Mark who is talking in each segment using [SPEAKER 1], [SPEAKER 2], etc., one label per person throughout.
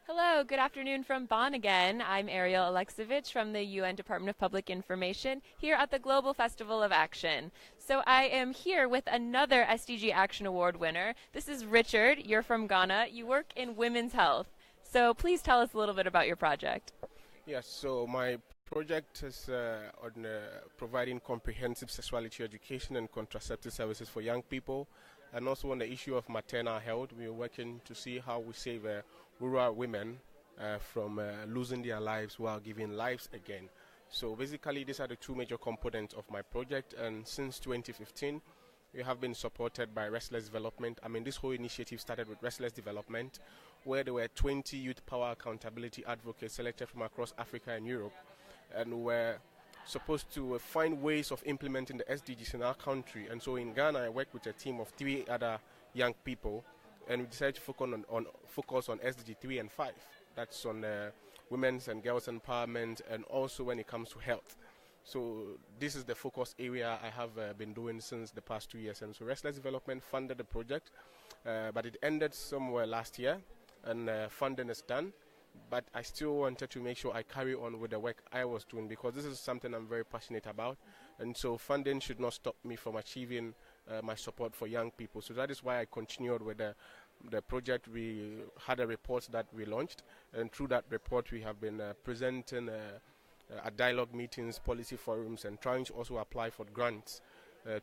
[SPEAKER 1] Hello, good afternoon from Bonn again. I'm Ariel Alexevich from the UN Department of Public Information here at the Global Festival of Action. So I am here with another SDG Action Award winner. This is Richard. You're from Ghana. You work in women's health. So please tell us a little bit about your project.
[SPEAKER 2] Yes, so my project is on providing comprehensive sexuality education and contraceptive services for young people, and also on the issue of maternal health. We're working to see how we save rural women from losing their lives while giving lives again. So basically, these are the two major components of my project, and since 2015, we have been supported by Restless Development. This whole initiative started with Restless Development, where there were 20 youth power accountability advocates selected from across Africa and Europe, and were supposed to find ways of implementing the SDGs in our country. And so in Ghana, I worked with a team of 3 other young people, and we decided to focus on SDG 3 and 5. That's on women's and girls' empowerment, and also when it comes to health. So this is the focus area I have been doing since the past 2 years. And so Restless Development funded the project, but it ended somewhere last year, and funding is done. But I still wanted to make sure I carry on with the work I was doing, because this is something I'm very passionate about. And so funding should not stop me from achieving my support for young people. So that is why I continued with the project. We had a report that we launched, and through that report we have been presenting at dialogue meetings, policy forums, and trying to also apply for grants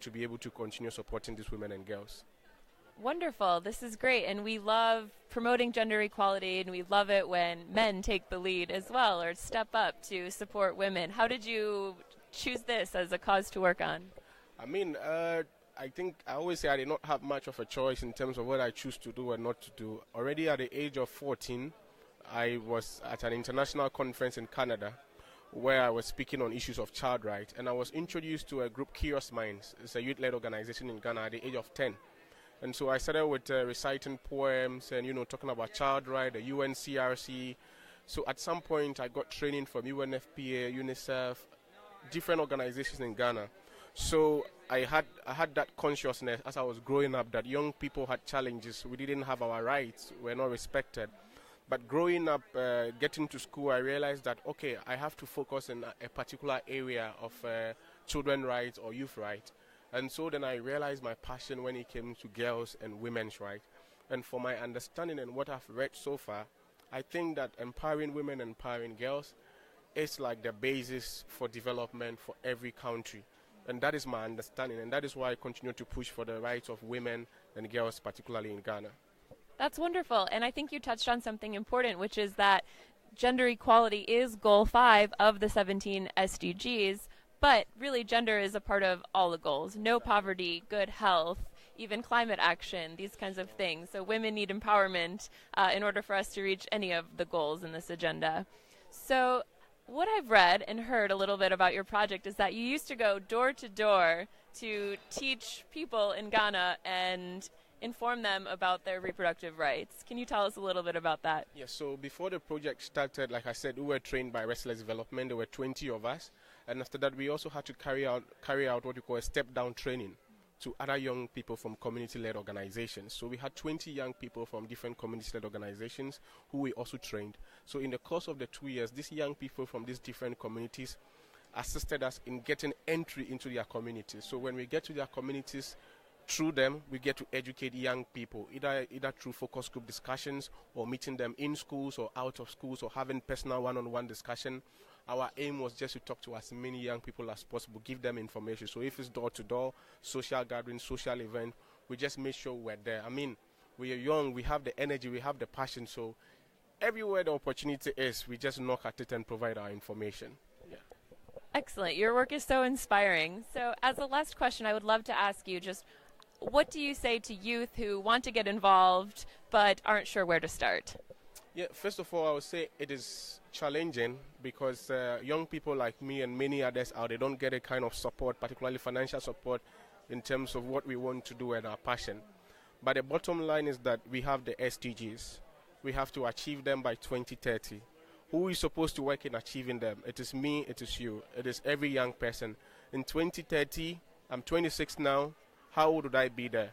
[SPEAKER 2] to be able to continue supporting these women and girls.
[SPEAKER 1] Wonderful. This is great. And we love promoting gender equality, and we love it when men take the lead as well or step up to support women. How did you choose this as a cause to work on?
[SPEAKER 2] I think I always say I did not have much of a choice in terms of what I choose to do and not to do. Already at the age of 14, I was at an international conference in Canada where I was speaking on issues of child rights, and I was introduced to a group, Curious Minds. It's a youth-led organization in Ghana at the age of 10. And so I started with reciting poems and, talking about child rights, the UNCRC. So at some point I got training from UNFPA, UNICEF, different organizations in Ghana. So I had that consciousness as I was growing up that young people had challenges. We didn't have our rights. We were not respected. But growing up, getting to school, I realized that, okay, I have to focus in a particular area of children's rights or youth rights. And so then I realized my passion when it came to girls and women's rights. And for my understanding and what I've read so far, I think that empowering women and empowering girls is like the basis for development for every country. And that is my understanding, and that is why I continue to push for the rights of women and girls, particularly in Ghana.
[SPEAKER 1] That's wonderful. And I think you touched on something important, which is that gender equality is goal 5 of the 17 SDGs. But really, gender is a part of all the goals. No poverty, good health, even climate action, these kinds of things. So women need empowerment in order for us to reach any of the goals in this agenda. So what I've read and heard a little bit about your project is that you used to go door to door to teach people in Ghana and inform them about their reproductive rights. Can you tell us a little bit about that?
[SPEAKER 2] Yes, so before the project started, like I said, we were trained by Restless Development. There were 20 of us. And after that, we also had to carry out what we call a step-down training to other young people from community-led organizations. So we had 20 young people from different community-led organizations who we also trained. So in the course of the 2 years, these young people from these different communities assisted us in getting entry into their communities. So when we get to their communities, through them, we get to educate young people, either through focus group discussions or meeting them in schools or out of schools or having personal one-on-one discussion. Our aim was just to talk to as many young people as possible, give them information. So if it's door-to-door, social gatherings, social event, we just make sure we're there. We are young, we have the energy, we have the passion. So everywhere the opportunity is, we just knock at it and provide our information. Yeah.
[SPEAKER 1] Excellent. Your work is so inspiring. So as a last question, I would love to ask you just, what do you say to youth who want to get involved but aren't sure where to start?
[SPEAKER 2] Yeah, first of all, I would say it is challenging because young people like me and many others out there don't get a kind of support, particularly financial support, in terms of what we want to do and our passion. But the bottom line is that we have the SDGs. We have to achieve them by 2030. Who is supposed to work in achieving them? It is me, it is you, it is every young person. In 2030, I'm 26 now. How old would I be there?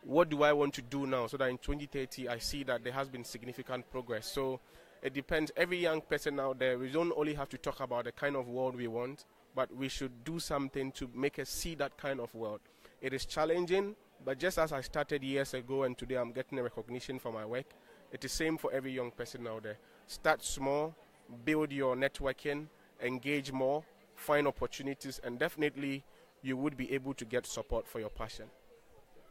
[SPEAKER 2] what do I want to do now so that in 2030 I see that there has been significant progress. So it depends. Every young person out there, we don't only have to talk about the kind of world we want, but we should do something to make us see that kind of world. It is challenging, but just as I started years ago and today I'm getting a recognition for my work, it is the same for every young person out there. Start small, build your networking, engage more, find opportunities, and definitely you would be able to get support for your passion.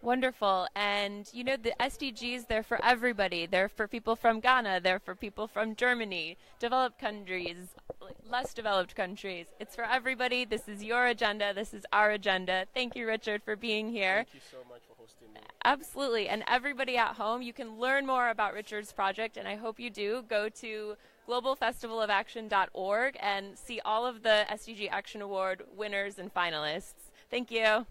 [SPEAKER 1] Wonderful. And you know, the SDGs, they're for everybody. They're for people from Ghana, they're for people from Germany, developed countries, less developed countries. It's for everybody. This is your agenda. This is our agenda. Thank you, Richard, for being here.
[SPEAKER 2] Thank you so much for hosting me.
[SPEAKER 1] Absolutely. And everybody at home, you can learn more about Richard's project, and I hope you do. Go to globalfestivalofaction.org and see all of the SDG Action Award winners and finalists. Thank you.